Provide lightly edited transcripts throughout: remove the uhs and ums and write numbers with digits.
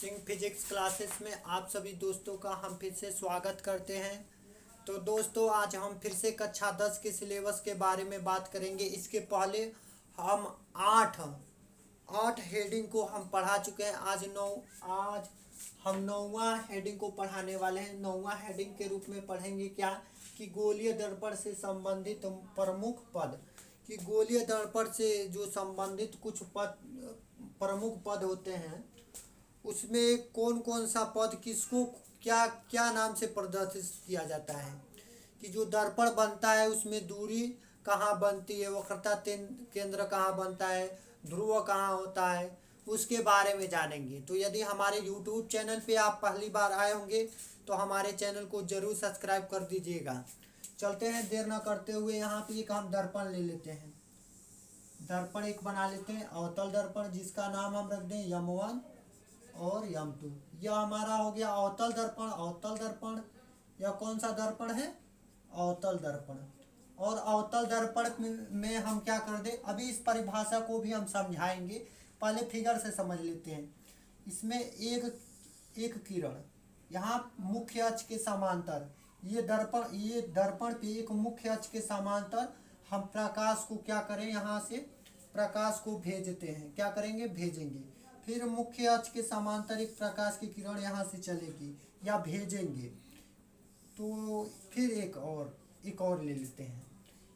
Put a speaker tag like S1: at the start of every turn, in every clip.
S1: Singh physics classes में आप सभी दोस्तों का हम फिर से स्वागत करते हैं। तो दोस्तों आज हम फिर से कक्षा 10 के सिलेबस के बारे में बात करेंगे। इसके पहले हम आठ हेडिंग को हम पढ़ा चुके हैं। आज हम 9वां हेडिंग को पढ़ाने वाले हैं। 9वां हेडिंग के रूप में पढ़ेंगे क्या कि गोलीय दर्पण से संबंधित प्रमुख पद, कि गोलीय दर्पण से जो संबंधित कुछ पद प्रमुख पद होते हैं उसमें कौन कौन सा पद किसको क्या क्या नाम से प्रदर्शित किया जाता है, कि जो दर्पण बनता है उसमें दूरी कहाँ बनती है, वक्रता केंद्र कहाँ बनता है, ध्रुव कहाँ होता है, उसके बारे में जानेंगे। तो यदि हमारे YouTube चैनल पे आप पहली बार आए होंगे तो हमारे चैनल को जरूर सब्सक्राइब कर दीजिएगा। चलते हैं देर न करते हुए। यहाँ पे एक हम दर्पण ले लेते हैं। दर्पण एक बना लेते हैं, अवतल दर्पण, जिसका नाम हम रख दें M1 और M2। यह हमारा हो गया अवतल दर्पण। अवतल दर्पण यह कौन सा दर्पण है? अवतल दर्पण। और अवतल दर्पण में हम क्या कर दें, अभी इस परिभाषा को भी हम समझाएंगे, पहले फिगर से समझ लेते हैं। इसमें एक किरण यहाँ मुख्य अक्ष के समांतर, ये दर्पण पे एक मुख्य अक्ष के समांतर हम प्रकाश को क्या करें, यहाँ से प्रकाश को भेजते हैं। क्या करेंगे? भेजेंगे। फिर मुख्य अक्ष के समांतर एक प्रकाश की किरण यहाँ से चलेगी या भेजेंगे। तो फिर एक और ले लेते हैं।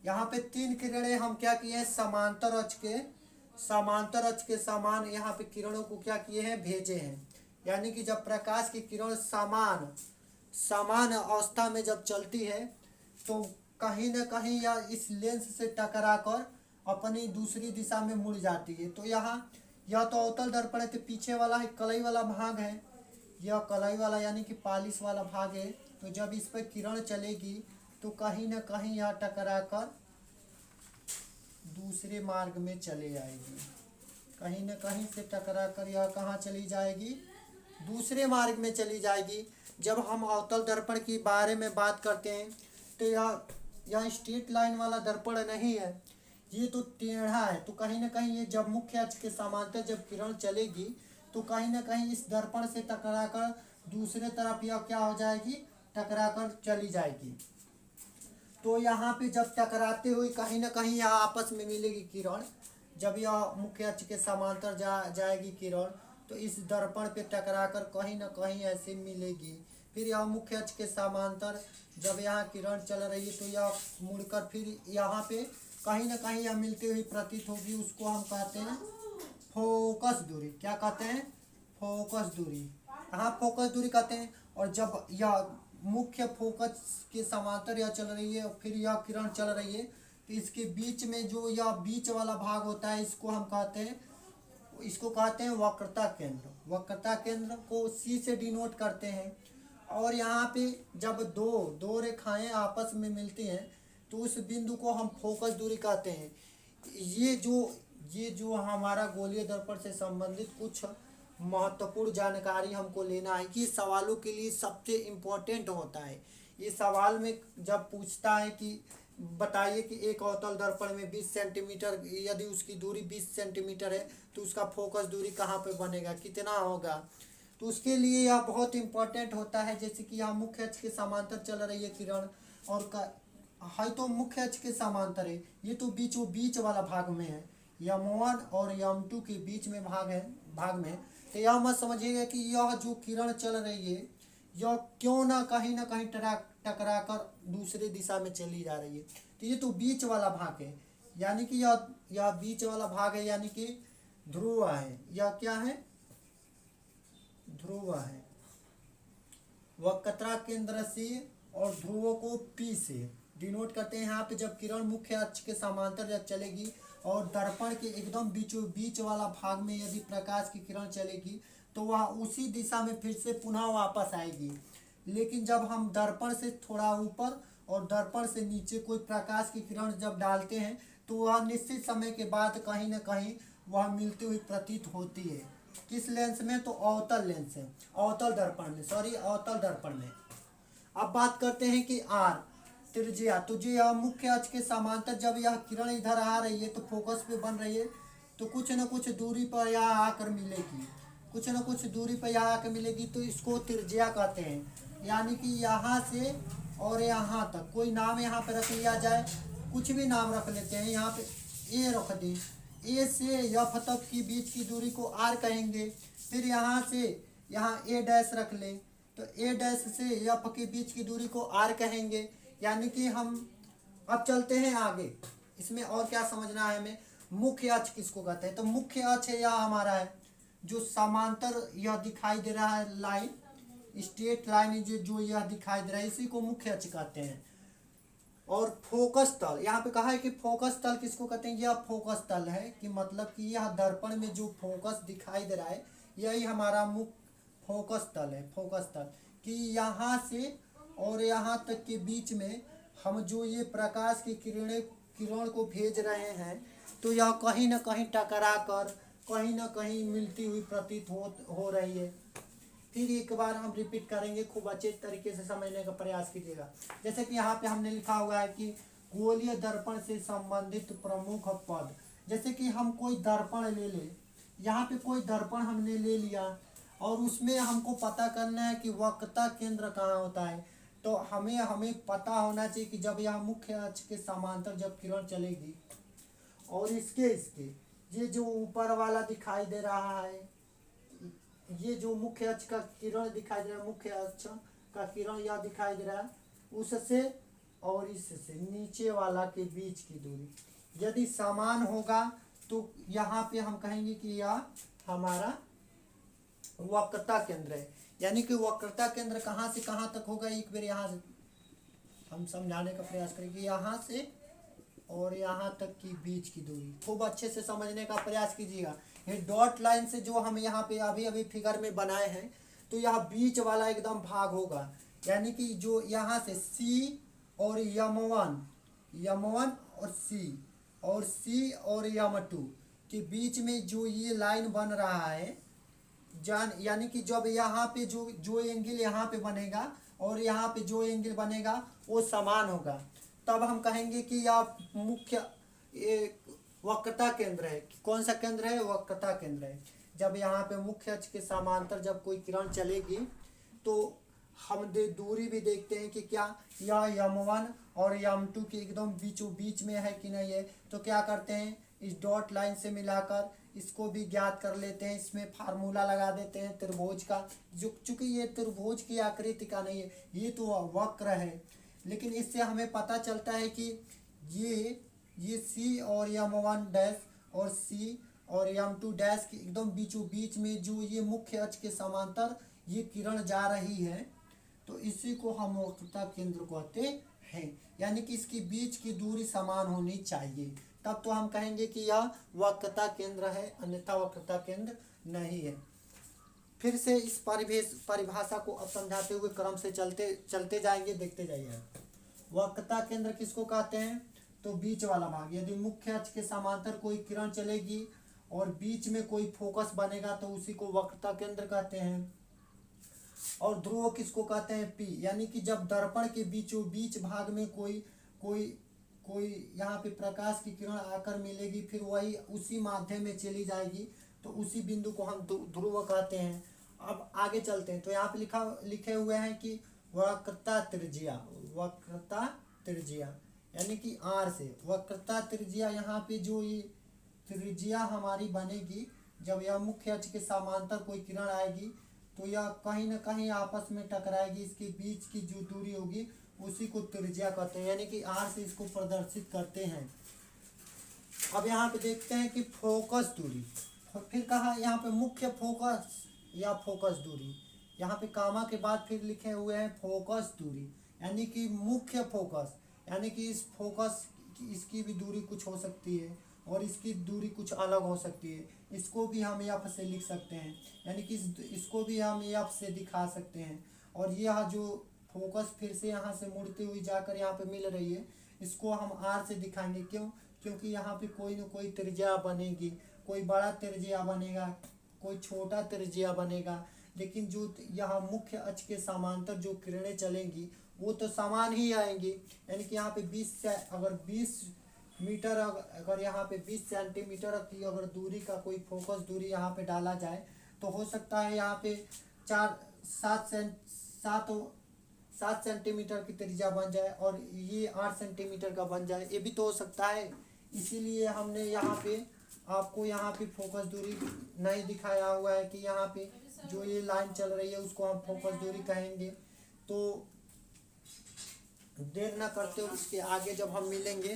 S1: यहाँ पे 3 किरणें हम क्या किए हैं, समांतर अक्ष के समान यहाँ पे किरणों को क्या किए हैं, भेजे हैं। यानी कि जब प्रकाश की किरण समान अवस्था में जब चलती है तो कहीं न कहीं या इस लेंस से टकराकर अपनी दूसरी दिशा में मुड़ जाती है। तो यहाँ यह तो अवतल दर्पण है, तो पीछे वाला है कलई वाला भाग है, यह कलई वाला यानी कि पॉलिश वाला भाग है। तो जब इस पर किरण चलेगी तो कहीं न कहीं यह टकराकर दूसरे मार्ग में चले जाएगी। कहीं न कहीं से टकराकर यह कहाँ चली जाएगी, दूसरे मार्ग में चली जाएगी। जब हम अवतल दर्पण के बारे में बात करते हैं तो यह स्ट्रेट लाइन वाला दर्पण नहीं है, ये तो टेढ़ा है। तो कहीं ना कहीं ये जब मुख्य अक्ष के समांतर जब किरण चलेगी तो कहीं ना कहीं इस दर्पण से टकराकर दूसरे तरफ यह क्या हो जाएगी, टकराकर चली जाएगी। तो यहाँ पे जब टकराते हुए कहीं ना कहीं यह आपस में मिलेगी किरण। जब यह मुख्य अक्ष के समांतर जाएगी किरण तो इस दर्पण पे टकराकर कहीं ना कहीं ऐसे मिलेगी। फिर यह मुख्य अक्ष के समांतर जब यहाँ किरण चल रही है तो यह मुड़कर फिर यहाँ पे कहीं ना कहीं यह मिलती हुई प्रतीत होगी। उसको हम कहते हैं फोकस दूरी। क्या कहते हैं? फोकस दूरी। यहाँ फोकस दूरी कहते हैं। और जब यह मुख्य फोकस के समांतर यह चल रही है और फिर यह किरण चल रही है तो इसके बीच में जो यह बीच वाला भाग होता है इसको कहते हैं वक्रता केंद्र। वक्रता केंद्र को C से डिनोट करते हैं। और यहाँ पे जब दो रेखाएं आपस में मिलती हैं तो उस बिंदु को हम फोकस दूरी कहते हैं। ये जो हमारा गोलीय दर्पण से संबंधित कुछ महत्वपूर्ण जानकारी हमको लेना है कि सवालों के लिए सबसे इम्पोर्टेंट होता है। ये सवाल में जब पूछता है कि बताइए कि एक अवतल दर्पण में 20 सेंटीमीटर, यदि उसकी दूरी 20 सेंटीमीटर है तो उसका फोकस दूरी कहाँ पे बनेगा, कितना होगा, तो उसके लिए यह बहुत इम्पोर्टेंट होता है। जैसे कि यहाँ मुख्य अक्ष के समांतर चल रही है किरण और है तो मुख्य अक्ष के समांतर है, ये तो बीच वाला भाग में है, M1 और M2 के बीच में भाग में। तो यह मत समझिएगा कि यह जो किरण चल रही है यह क्यों ना कहीं टकरा कर दूसरी दिशा में चली जा रही है। तो ये तो बीच वाला भाग है, यानी कि यह बीच वाला भाग है, यानी कि ध्रुव है। यह क्या है? ध्रुव है। वक्रता केंद्र से और ध्रुव को P से डिनोट करते हैं। यहाँ पे जब किरण मुख्य अक्ष के समांतर जब चलेगी और दर्पण के एकदम बीच वाला भाग में यदि प्रकाश की किरण चलेगी तो वह उसी दिशा में फिर से पुनः वापस आएगी। लेकिन जब हम दर्पण से थोड़ा ऊपर और दर्पण से नीचे कोई प्रकाश की किरण जब डालते हैं तो वह निश्चित समय के बाद कहीं न कहीं वह मिलती हुई प्रतीत होती है। किस लेंस में? तो अवतल लेंस है, अवतल दर्पण में। अब बात करते हैं कि R त्रिज्या। तो जो यह मुख्य अक्ष के समांतर जब यह किरण इधर आ रही है तो फोकस पे बन रही है तो कुछ न कुछ दूरी पर यह आकर मिलेगी। कुछ ना कुछ दूरी पर यहाँ आके मिलेगी तो इसको त्रिज्या कहते हैं। यानी कि यहाँ से और यहाँ तक कोई नाम यहाँ पे रख लिया जाए, कुछ भी नाम रख लेते हैं। यहाँ पे ए रख दें, ए से एफ तक की बीच की दूरी को आर कहेंगे। फिर यहाँ से यहाँ ए डैश रख लें तो ए डैश से एफ के बीच की दूरी को आर कहेंगे। यानी कि हम अब चलते हैं आगे, इसमें और क्या समझना है हमें। मुख्य अक्ष किसको कहते हैं, तो मुख्य अक्ष यह हमारा है जो समांतर यह दिखाई दे रहा है लाइन, स्ट्रेट लाइन जो यह दिखाई दे रहा है, इसी को मुख्य अक्ष कहते हैं। और फोकस तल, यहाँ पे कहा है कि फोकस तल किसको कहते हैं, यह फोकस तल है कि मतलब कि यह दर्पण में जो फोकस दिखाई दे रहा है यही हमारा मुख्य फोकस तल है। फोकस तल कि यहाँ से और यहाँ तक के बीच में हम जो ये प्रकाश की किरण को भेज रहे हैं तो यह कहीं ना कहीं टकरा कर कहीं ना कहीं मिलती हुई प्रतीत हो रही है। फिर एक बार हम रिपीट करेंगे, खूब अच्छे तरीके से समझने का प्रयास कीजिएगा। जैसे कि यहाँ पे हमने लिखा हुआ है कि गोलीय दर्पण से संबंधित प्रमुख पद। जैसे कि हम कोई दर्पण ले ले, यहाँ पे कोई दर्पण हमने ले लिया और उसमें हमको पता करना है कि वक्रता केंद्र कहाँ होता है। तो हमें पता होना चाहिए कि जब यह मुख्य अक्ष के समांतर जब किरण चलेगी और इसके ये जो ऊपर वाला दिखाई दे रहा है, ये जो मुख्य अक्ष का किरण दिखाई दे रहा है, मुख्य अक्ष का किरण यह दिखाई दे रहा है, उससे और इससे नीचे वाला के बीच की दूरी यदि समान होगा तो यहाँ पे हम कहेंगे कि यह हमारा वक्रता केंद्र है। यानी कि वक्रता केंद्र कहाँ से कहाँ तक होगा, एक बार यहाँ से हम समझाने का प्रयास करेंगे। यहाँ से और यहाँ तक की बीच की दूरी खूब अच्छे से समझने का प्रयास कीजिएगा। ये डॉट लाइन से जो हम यहाँ पे अभी अभी फिगर में बनाए हैं तो यह बीच वाला एकदम भाग होगा। यानी कि जो यहाँ से सी और यम1 और सी और यम2 के बीच में जो ये लाइन बन रहा है, यानी कि जब यहाँ पे जो एंगल यहाँ पे बनेगा और यहाँ पे जो एंगल बनेगा वो समान होगा, तब हम कहेंगे कि यह मुख्य वक्रता केंद्र है। कौन सा केंद्र है, वक्रता केंद्र है। जब यहाँ पे मुख्य अक्ष के समांतर जब कोई किरण चलेगी तो हम दूरी भी देखते हैं कि क्या यह यम1 और यम2 के एकदम बीचों बीच में है कि नहीं है। तो क्या करते हैं, इस डॉट लाइन से मिलाकर इसको भी ज्ञात कर लेते हैं। इसमें फार्मूला लगा देते हैं त्रिभुज का, जो चूंकि ये त्रिभुज की आकृति का नहीं है, ये तो वक्र है, लेकिन इससे हमें पता चलता है कि ये सी और यम1 डैश और सी और यम2 डैश के एकदम बीचों बीच में जो ये मुख्य अक्ष के समांतर ये किरण जा रही है, तो इसी को हम वक्रता केंद्र कहते हैं। यानी कि इसकी बीच की दूरी समान होनी चाहिए, तब तो हम कहेंगे कि यह वक्रता केंद्र है, अन्यथा वक्रता केंद्र नहीं है। फिर से इस परिभाषा को अब समझाते हुए क्रम से चलते जाएंगे, देखते जाइए। वक्रता केंद्र किसको कहते हैं, तो बीच वाला भाग। यदि मुख्य अक्ष के समांतर कोई किरण चलेगी और बीच में कोई फोकस बनेगा तो उसी को वक्रता केंद्र कहते हैं। और ध्रुव किसको कहते हैं, पी। यानी कि जब दर्पण के बीचों बीच भाग में कोई यहाँ पे प्रकाश की किरण आकर मिलेगी, फिर वही उसी माध्यम में चली जाएगी, तो उसी बिंदु को हम ध्रुव कहते हैं। अब आगे चलते हैं, तो यहाँ पे लिखे हुए हैं कि वक्रता त्रिज्या यानी कि आर से वक्रता त्रिज्या। यहाँ पे जो ये त्रिज्या हमारी बनेगी जब यह मुख्य अक्ष के समांतर कोई किरण आएगी तो यह कहीं ना कहीं आपस में टकराएगी, इसके बीच की जो दूरी होगी उसी को त्रिज्या कहते हैं। यानी कि आर से इसको प्रदर्शित करते हैं। अब यहाँ पे देखते हैं कि फोकस दूरी, फिर कहा यहाँ पे मुख्य फोकस या फोकस दूरी, यहाँ पे कामा के बाद फिर लिखे हुए हैं फोकस दूरी। यानी कि मुख्य फोकस, यानी कि इस फोकस इसकी भी दूरी कुछ हो सकती है और इसकी दूरी कुछ अलग हो सकती है। इसको भी हम एफ से लिख सकते हैं, यानी कि इसको भी हम एफ से दिखा सकते हैं। और यह जो फोकस फिर से यहाँ से मुड़ती हुई जाकर यहाँ पे मिल रही है, इसको हम आर से दिखाएंगे। क्यों, क्योंकि यहाँ पे कोई न कोई त्रिज्या बनेगी, कोई बड़ा त्रिज्या बनेगा, कोई छोटा त्रिज्या बनेगा, लेकिन जो यहाँ मुख्य अक्ष के समांतर जो किरणें चलेंगी वो तो समान ही आएंगी। यानी कि यहाँ पे 20 मीटर अगर यहाँ पे 20 सेंटीमीटर की अगर दूरी का कोई फोकस दूरी यहाँ पे डाला जाए तो हो सकता है यहाँ पे 7 सेंटीमीटर की त्रिज्या बन जाए और ये 8 सेंटीमीटर का बन जाए, ये भी तो हो सकता है। इसीलिए हमने यहाँ पे आपको यहाँ पे फोकस दूरी नहीं दिखाया हुआ है कि यहाँ पे जो ये लाइन चल रही है उसको हम फोकस दूरी कहेंगे। तो देर ना करते हुए इसके आगे जब हम मिलेंगे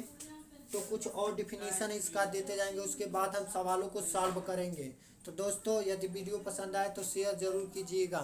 S1: तो कुछ और डिफिनीशन इसका देते जाएंगे, उसके बाद हम सवालों को सॉल्व करेंगे। तो दोस्तों यदि वीडियो पसंद आए तो शेयर ज़रूर कीजिएगा।